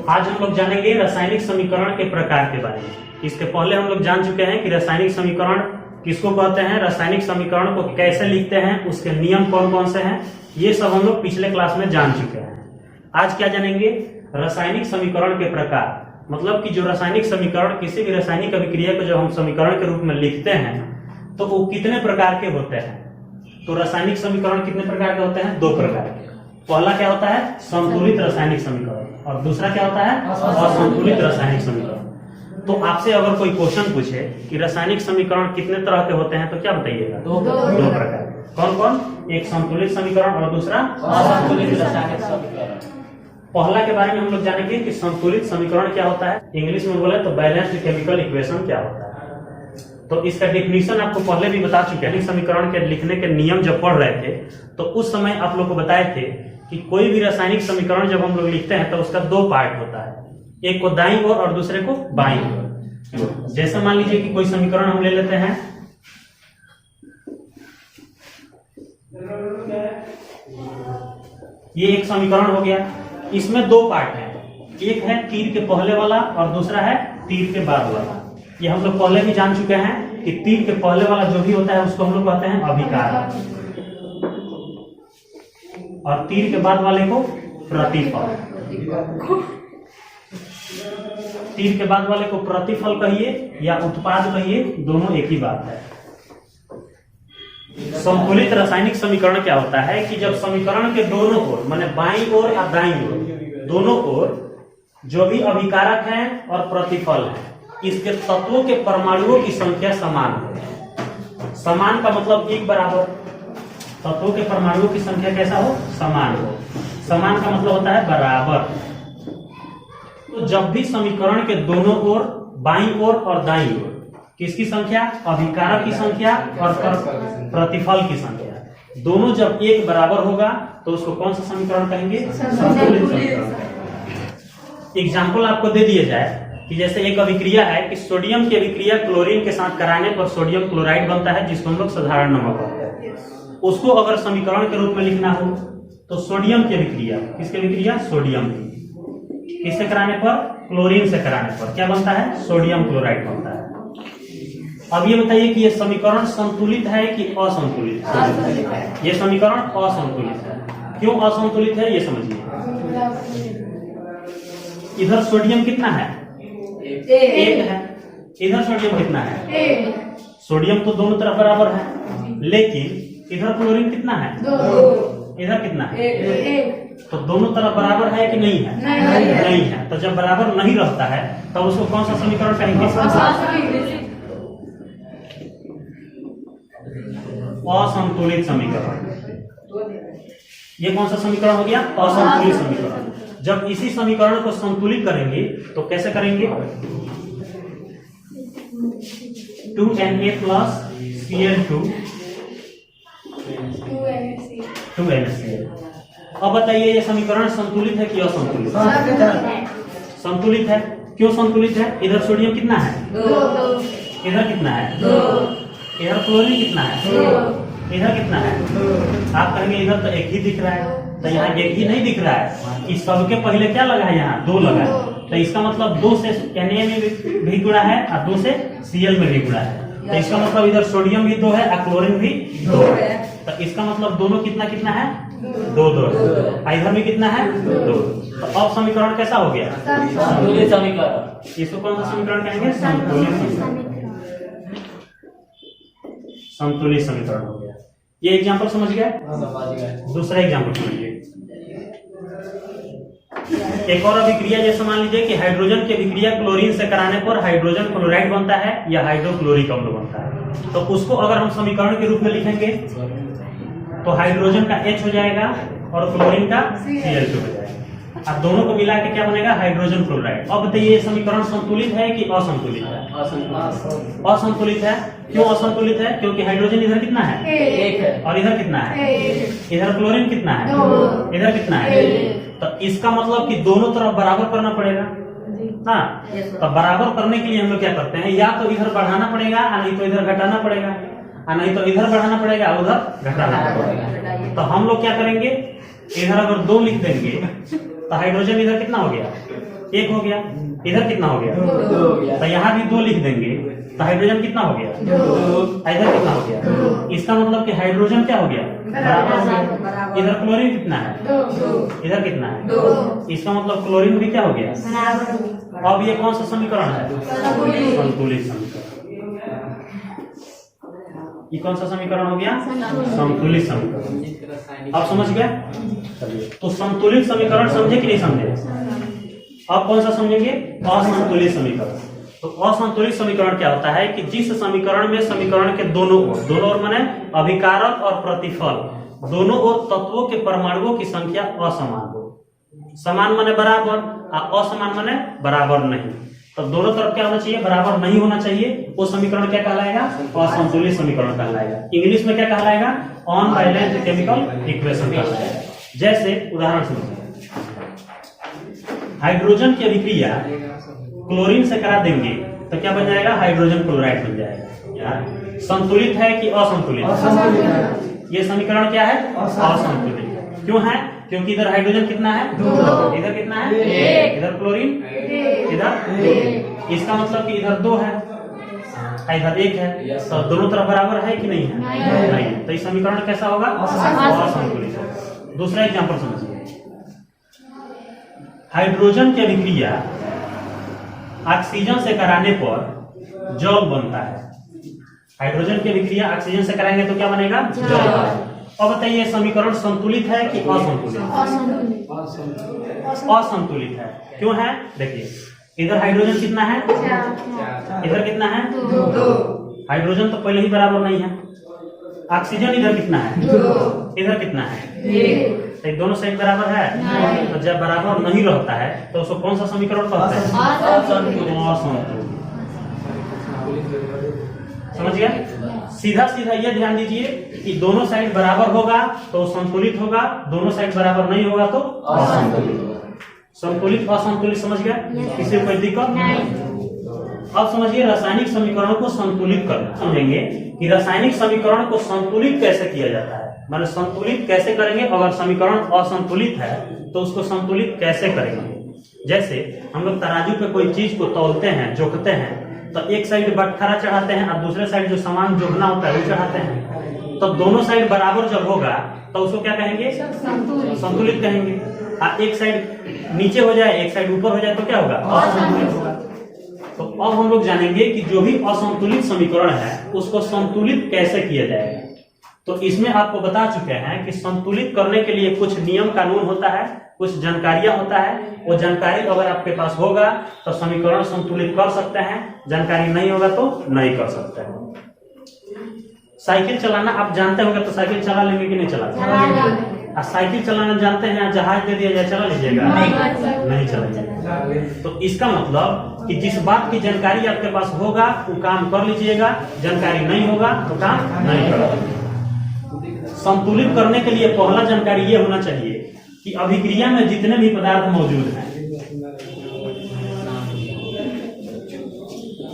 आज हम लोग जानेंगे रासायनिक समीकरण के प्रकार के बारे में। इसके पहले हम लोग जान चुके हैं कि रासायनिक समीकरण किसको कहते हैं, रासायनिक समीकरण को कैसे लिखते हैं, उसके नियम कौन कौन से हैं, ये सब हम लोग पिछले क्लास में जान चुके हैं। आज क्या जानेंगे, रासायनिक समीकरण के प्रकार, मतलब कि जो रासायनिक समीकरण, किसी भी रासायनिक अभिक्रिया को जब हम समीकरण के रूप में लिखते हैं तो वो कितने प्रकार के होते हैं। तो रासायनिक समीकरण कितने प्रकार के होते हैं, दो प्रकार के। पहला क्या होता है, संतुलित रासायनिक समीकरण, और दूसरा क्या होता है, असंतुलित रासायनिक समीकरण। तो आपसे अगर कोई क्वेश्चन पूछे कि रासायनिक समीकरण कितने तरह के होते हैं तो क्या बताइएगा, दो प्रकार के। कौन कौन, एक संतुलित समीकरण और दूसरा असंतुलित रासायनिक समीकरण। पहला के बारे में हम लोग जानेंगे कि संतुलित समीकरण क्या होता है, इंग्लिश में बोले तो बैलेंस्ड केमिकल इक्वेशन क्या होता है। तो इसका डेफिनेशन आपको पहले भी बता चुके हैं। समीकरण के लिखने के नियम जब पढ़ रहे थे तो उस समय आप लोग को बताए थे कि कोई भी रासायनिक समीकरण जब हम लोग लिखते हैं तो उसका दो पार्ट होता है, एक को दाईं ओर और दूसरे को बाईं ओर। जैसे मान लीजिए कि कोई समीकरण हम ले लेते हैं, ये एक समीकरण हो गया, इसमें दो पार्ट है, एक है तीर के पहले वाला और दूसरा है तीर के बाद वाला। ये हम लोग पहले भी जान चुके हैं कि तीर के पहले वाला जो भी होता है उसको हम लोग कहते हैं अभिकारक, और तीर के बाद वाले को प्रतिफल। तीर के बाद वाले को प्रतिफल कहिए या उत्पाद कहिए, दोनों एक ही बात है। संतुलित रासायनिक समीकरण क्या होता है कि जब समीकरण के दोनों ओर, माने बाईं ओर और दाईं ओर, दोनों ओर जो भी अभिकारक है और प्रतिफल है, इसके तत्वों के परमाणुओं की संख्या समान हो। समान का मतलब एक बराबर, तत्वों के परमाणुओं की संख्या कैसा हो, समान हो। समान का मतलब होता है बराबर। तो जब भी समीकरण के दोनों ओर, बाईं ओर और दाईं ओर, किसकी संख्या, अभिकारक की संख्या और प्रतिफल की संख्या, दोनों जब एक बराबर होगा तो उसको कौन सा समीकरण कहेंगे, संतुलित समीकरण। एग्जाम्पल आपको दे दिया जाए कि जैसे एक अभिक्रिया है कि सोडियम की अभिक्रिया क्लोरीन के साथ कराने पर सोडियम क्लोराइड बनता है, जिसको हम लोग साधारण नमक कहते हैं। उसको अगर समीकरण के रूप में लिखना हो तो सोडियम की अभिक्रिया, किसकी अभिक्रिया, सोडियम की, किससे कराने पर, क्लोरीन से कराने पर क्या बनता है, सोडियम क्लोराइड बनता है। अब ये बताइए कि ये समीकरण संतुलित है कि असंतुलित है। ये समीकरण असंतुलित है। क्यों असंतुलित है ये समझिए। इधर सोडियम कितना है, एक है, इधर सोडियम कितना है, सोडियम तो दोनों तरफ बराबर है, लेकिन इधर क्लोरीन कितना है, इधर कितना है, तो दोनों तरफ बराबर है कि नहीं है, नहीं है। तो जब बराबर नहीं रहता है तब उसको कौन सा समीकरण कहेंगे, असंतुलित समीकरण। ये कौन सा समीकरण हो गया, असंतुलित समीकरण। जब इसी समीकरण को संतुलित करेंगे तो कैसे करेंगे, 2Na प्लस Cl2 2NaCl। अब बताइए ये समीकरण संतुलित है कि असंतुलित, संतुलित है। क्यों संतुलित है, इधर सोडियम कितना है, इधर कितना है, इधर क्लोरीन कितना है, इधर कितना है। आप कहेंगे इधर तो एक ही दिख रहा है, तो यहाँ एक ही नहीं दिख रहा है, इस सबके पहले क्या लगा है, यहाँ दो लगा है। तो इसका मतलब 2 से Na में भी गुणा है और 2 से Cl में भी गुणा है। तो इसका मतलब इधर सोडियम भी 2 है और क्लोरीन भी 2 है। तो इसका मतलब दोनों कितना कितना है, 2 इधर भी कितना है, 2। तो अब समीकरण कैसा हो गया, संतुलित समीकरण। इसको कौन सा समीकरण कहेंगे, संतुलित समीकरण। संतुलित समीकरण हो गया। ये एग्जांपल समझ गए, दूसरा एग्जांपल समझिए। एक और अभिक्रिया, जैसे मान लीजिए कि हाइड्रोजन की अभिक्रिया क्लोरीन से कराने पर हाइड्रोजन क्लोराइड बनता है या हाइड्रोक्लोरिक अम्ल बनता है। तो उसको अगर हम समीकरण के रूप में लिखेंगे तो हाइड्रोजन का H हो जाएगा और क्लोरीन का Cl2 हो जाएगा। अब दोनों को मिला के क्या बनेगा, हाइड्रोजन क्लोराइड। अब बताइए ये समीकरण संतुलित है कि असंतुलित है, असंतुलित है। क्यों असंतुलित है, क्योंकि हाइड्रोजन इधर कितना है, एक है, और इधर कितना है, इधर क्लोरीन कितना है, इधर कितना है। तो इसका मतलब कि दोनों तरफ बराबर करना पड़ेगा ना। तो बराबर करने के लिए हम लोग क्या करते हैं, या तो इधर बढ़ाना पड़ेगा और नहीं तो इधर घटाना पड़ेगा, और नहीं तो इधर बढ़ाना पड़ेगा उधर घटाना पड़ेगा। तो हम लोग क्या करेंगे, इधर अगर 2 लिख देंगे तो हाइड्रोजन इधर कितना हो गया, 1 हो गया। इधर कितना हो गया, 2 हो गया। तो यहाँ भी 2 लिख देंगे तो हाइड्रोजन कितना हो गया, 2। इधर कितना हो गया। इसका मतलब कि हाइड्रोजन क्या हो गया, बराबर हो गया। इधर क्लोरीन कितना है, 2। इधर कितना है, 2। इसका मतलब क्लोरीन भी क्या हो गया। अब ये कौन सा समीकरण है, संतुलित समीकरण। ये कौन सा समीकरण हो गया, संतुलित समीकरण। आप समझ गए। चलिए, तो संतुलित समीकरण समझे कि नहीं समझे। अब कौन सा समझेंगे, असंतुलित समीकरण। तो असंतुलित समीकरण क्या होता है कि जिस समीकरण में समीकरण के दोनों ओर माने अभिकारक और प्रतिफल दोनों ओर तत्वों के परमाणुओं की संख्या असमान हो। समान माने बराबर, असमान माने बराबर नहीं। तो दोनों तरफ क्या होना चाहिए, बराबर नहीं होना चाहिए। वो समीकरण क्या कहलाएगा, असंतुलित समीकरण कहलाएगा। इंग्लिश में क्या कहलाएगा, अनबैलेंस्ड केमिकल इक्वेशन कहलाएगा। जैसे उदाहरण समझिए, हाइड्रोजन की अभिक्रिया क्लोरीन से करा देंगे तो क्या बन जाएगा, हाइड्रोजन क्लोराइड बन जाएगा। यार संतुलित है कि असंतुलित, ये समीकरण क्या है, असंतुलित। क्यों है, क्योंकि इधर हाइड्रोजन कितना है, 2, इधर कितना है, 1, इधर क्लोरीन, इधर 1। इसका मतलब कि इधर 2 है, इधर 1 है, तो दोनों तरफ बराबर है कि नहीं है, नहीं। तो इस समीकरण कैसा होगा, असंतुलित। दूसरा एग्जांपल समझिए, हाइड्रोजन की अभिक्रिया ऑक्सीजन से कराने पर जल बनता है। हाइड्रोजन की अभिक्रिया ऑक्सीजन से कराएंगे तो क्या बनेगा, जल। अब बताइए समीकरण संतुलित है कि असंतुलित, असंतुलित है। क्यों है, देखिए इधर हाइड्रोजन कितना है, इधर कितना है, 2। हाइड्रोजन तो पहले ही बराबर नहीं है। ऑक्सीजन इधर कितना है, 2, इधर कितना है, 1। तो दोनों साइड बराबर है। तो जब बराबर नहीं रहता है तो उसको कौन सा समीकरण कहते हैं, असंतुलित। समझ गया। सीधा सीधा ये ध्यान दीजिए कि दोनों साइड बराबर होगा तो संतुलित होगा, दोनों साइड बराबर नहीं होगा तो असंतुलित होगा। संतुलित असंतुलित समझ गया, किसी को कोई दिक्कत नहीं। अब समझिए रासायनिक समीकरण को संतुलित करना। समझेंगे कि रासायनिक समीकरण को संतुलित कैसे किया जाता है, माने संतुलित कैसे करेंगे। अगर समीकरण असंतुलित है तो उसको संतुलित कैसे करेंगे। जैसे हम लोग तराजू पे कोई चीज को तौलते हैं, जोखते हैं, तो एक साइड बटखरा चढ़ाते हैं और दूसरे साइड जो सामान जोड़ना होता है वो चढ़ाते हैं। तो दोनों साइड बराबर जब होगा तो उसको क्या कहेंगे, संतुलित कहेंगे। और एक साइड नीचे हो जाए, एक साइड ऊपर हो जाए तो क्या होगा, असंतुलित होगा। तो अब हम लोग जानेंगे कि जो भी असंतुलित समीकरण है उसको संतुलित कैसे किया जाएगा। तो इसमें आपको बता चुके हैं कि संतुलित करने के लिए कुछ नियम कानून होता है, कुछ जानकारियां होता है। वो जानकारी अगर आपके पास होगा तो समीकरण संतुलित कर सकते हैं, जानकारी नहीं होगा तो नहीं कर सकते हैं। साइकिल चलाना आप जानते होंगे तो साइकिल चला लेंगे कि नहीं चला, साइकिल चलाना जानते हैं, जहाज दे दिया जाए चला लीजिएगा, नहीं चलाइएगा। तो इसका मतलब कि जिस बात की जानकारी आपके पास होगा वो काम कर लीजिएगा, जानकारी नहीं होगा तो काम नहीं करेगा। संतुलित करने के लिए पहला जानकारी ये होना चाहिए कि अभिक्रिया में जितने भी पदार्थ मौजूद हैं,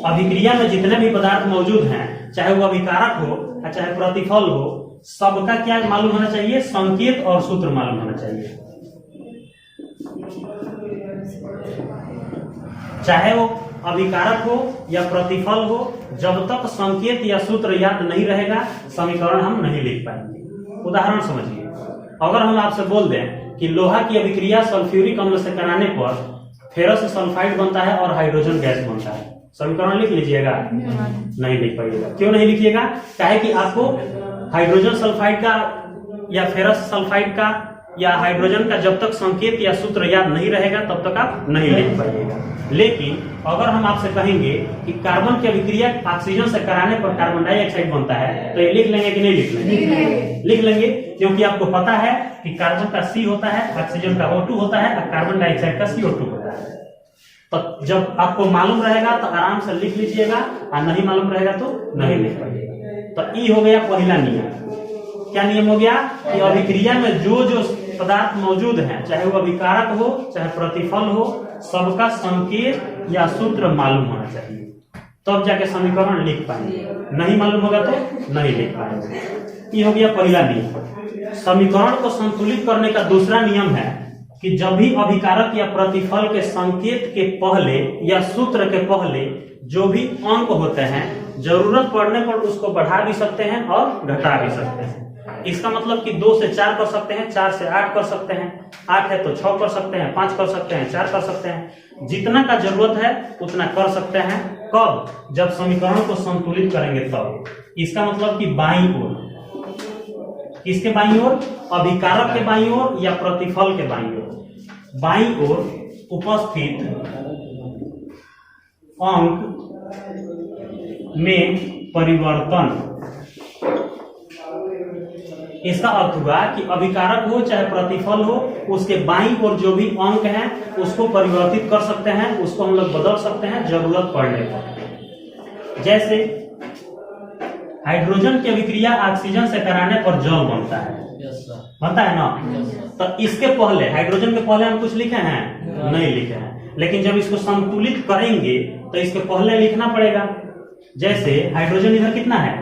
अभिक्रिया में जितने भी पदार्थ मौजूद हैं, चाहे वो अभिकारक हो या चाहे प्रतिफल हो, सबका क्या मालूम होना चाहिए, संकेत और सूत्र मालूम होना चाहिए। चाहे वो अभिकारक हो या प्रतिफल हो, जब तक संकेत या सूत्र याद नहीं रहेगा समीकरण हम नहीं लिख पाएंगे। उदाहरण समझिए, अगर हम आपसे बोल दें कि लोहा की अभिक्रिया सल्फ्यूरिक अम्ल से कराने पर फेरस सल्फाइड बनता है और हाइड्रोजन गैस बनता है, समीकरण लिख लीजिएगा, नहीं लिख पाइएगा। क्यों नहीं लिखिएगा, काहे कि आपको हाइड्रोजन सल्फाइड का या फेरस सल्फाइड का या हाइड्रोजन का जब तक संकेत या सूत्र याद नहीं रहेगा तब तक आप नहीं लिख पाइएगा। लेकिन अगर हम आपसे कहेंगे कि कार्बन की अभिक्रिया ऑक्सीजन से कराने पर कार्बन डाइऑक्साइड बनता है, तो ये लिख लेंगे कि नहीं लिख लेंगे, लिख लेंगे। क्योंकि आपको पता है कि कार्बन का C होता है, ऑक्सीजन का O2 होता है और कार्बन डाइऑक्साइड का CO2 होता है। तो जब आपको मालूम रहेगा तो आराम से लिख लीजिएगा, और नहीं मालूम रहेगा तो नहीं लिख पाइएगा। तो ये हो गया पहला नियम। क्या नियम हो गया कि अभिक्रिया में जो जो पदार्थ मौजूद हैं, चाहे वो अभिकारक हो चाहे प्रतिफल हो, सबका संकेत या सूत्र मालूम होना चाहिए, तब जाके समीकरण लिख पाएंगे। नहीं मालूम होगा तो नहीं लिख पाएंगे। ये हो गया पहला नियम। समीकरण को संतुलित करने का दूसरा नियम है कि जब भी अभिकारक या प्रतिफल के संकेत के पहले या सूत्र के पहले जो भी अंक होते हैं, जरूरत पड़ने पर उसको बढ़ा भी सकते हैं और घटा भी सकते हैं। इसका मतलब कि 2 से 4 कर सकते हैं, 4 से 8 कर सकते हैं, 8 है तो 6 कर सकते हैं, 5 कर सकते हैं, 4 कर सकते हैं। जितना का जरूरत है उतना कर सकते हैं। कब? जब समीकरण को संतुलित करेंगे तब। इसका मतलब कि बाईं ओर, किसके बाईं ओर? अभिकारक के बाईं ओर या प्रतिफल के बाईं ओर। बाईं ओर उपस्थित अंक में परिवर्तन। इसका अर्थ हुआ कि अभिकारक हो चाहे प्रतिफल हो, उसके बाईं ओर जो भी अंक हैं उसको परिवर्तित कर सकते हैं, उसको हम लोग बदल सकते हैं जरूरत पड़ने पर। जैसे हाइड्रोजन की अभिक्रिया ऑक्सीजन से कराने पर जल बनता है, बनता है ना। तो इसके पहले, हाइड्रोजन के पहले हम कुछ लिखे हैं? नहीं लिखे हैं। लेकिन जब इसको संतुलित करेंगे तो इसके पहले लिखना पड़ेगा। जैसे हाइड्रोजन इधर कितना है?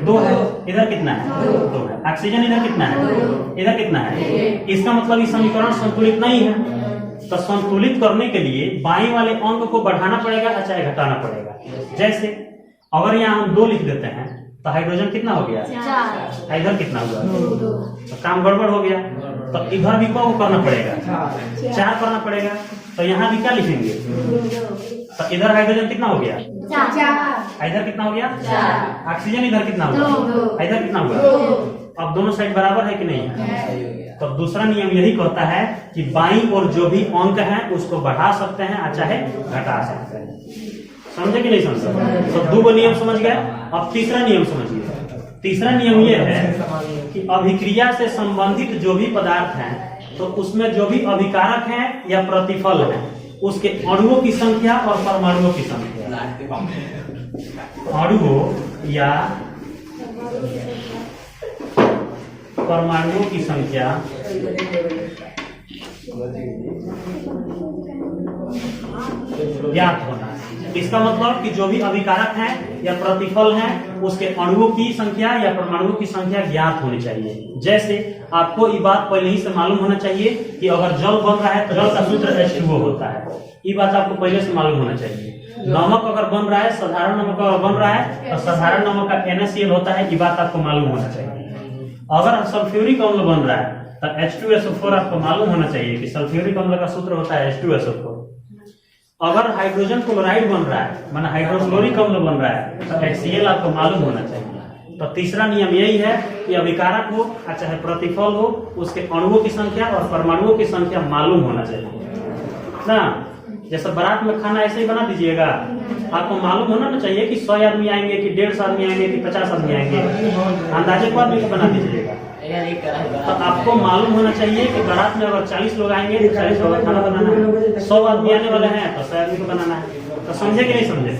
2 है। इधर कितना है? 2 है। ऑक्सीजन इधर कितना है? इधर कितना है? इसका मतलब ये समीकरण संतुलित नहीं है। तो संतुलित करने के लिए बाईं वाले अंक को बढ़ाना पड़ेगा या चाहे घटाना पड़ेगा। जैसे अगर यहाँ हम 2 लिख देते हैं तो हाइड्रोजन कितना हो गया? 4। इधर कितना हुआ? 2। तो काम गड़बड़ हो गया। तो इधर भी को करना पड़ेगा, 4 करना पड़ेगा। तो यहाँ भी क्या लिखेंगे? तो इधर हाइड्रोजन कितना हो गया? 4। इधर कितना हो गया? 4। ऑक्सीजन इधर कितना हुआ? 2। इधर कितना हुआ? 2। अब दोनों साइड बराबर है कि नहीं है? तो दूसरा नियम यही कहता है कि बाईं ओर जो भी अंक हैं उसको बढ़ा सकते हैं चाहे घटा सकते हैं। समझे कि नहीं समझे? तो 2 नियम समझ गए। अब तीसरा नियम समझिए। तीसरा नियम ये है कि अभिक्रिया से संबंधित जो भी पदार्थ हैं तो उसमें जो भी अभिकारक हैं या प्रतिफल हैं उसके अणुओं की संख्या और परमाणुओं की संख्या, अणुओं या परमाणुओं की संख्या ज्ञात होना। इसका मतलब कि जो भी अभिकारक हैं या प्रतिफल हैं उसके अणुओं की संख्या या परमाणुओं की संख्या ज्ञात होनी चाहिए। जैसे आपको ये बात पहले ही से मालूम होना चाहिए कि अगर जल बन रहा है तो जल का सूत्र H2O होता है। ये बात आपको पहले से मालूम होना चाहिए। नमक अगर बन रहा है, साधारण नमक अगर बन रहा है तो साधारण नमक का NaCl होता है, ये बात आपको मालूम होना चाहिए। अगर सल्फ्यूरिक अम्ल बन रहा है तो H2SO4 आपको मालूम होना चाहिए कि सल्फ्यूरिक अम्ल का सूत्र होता है H2SO4। अगर हाइड्रोजन क्लोराइड बन रहा है, माना हाइड्रोक्लोरिक अम्ल बन रहा है तो HCl आपको मालूम होना चाहिए। तो तीसरा नियम यही है कि अभिकारक हो चाहे प्रतिफल हो उसके अणुओं की संख्या और परमाणुओं की संख्या मालूम होना चाहिए ना। जैसे बारात में खाना ऐसे ही बना दीजिएगा, आपको मालूम होना ना चाहिए कि 100 आदमी आएंगे कि 150 आदमी आएंगे कि 50 आदमी आएंगे। अंदाजे को आदमी को बना दीजिएगा। तो आपको मालूम होना चाहिए कि बारात में अगर 40 लोग आएंगे तो 40 लोग का खाना बनाना है, 100 आदमी आने वाले हैं तो 100 आदमी को बनाना है। तो समझे कि नहीं समझे?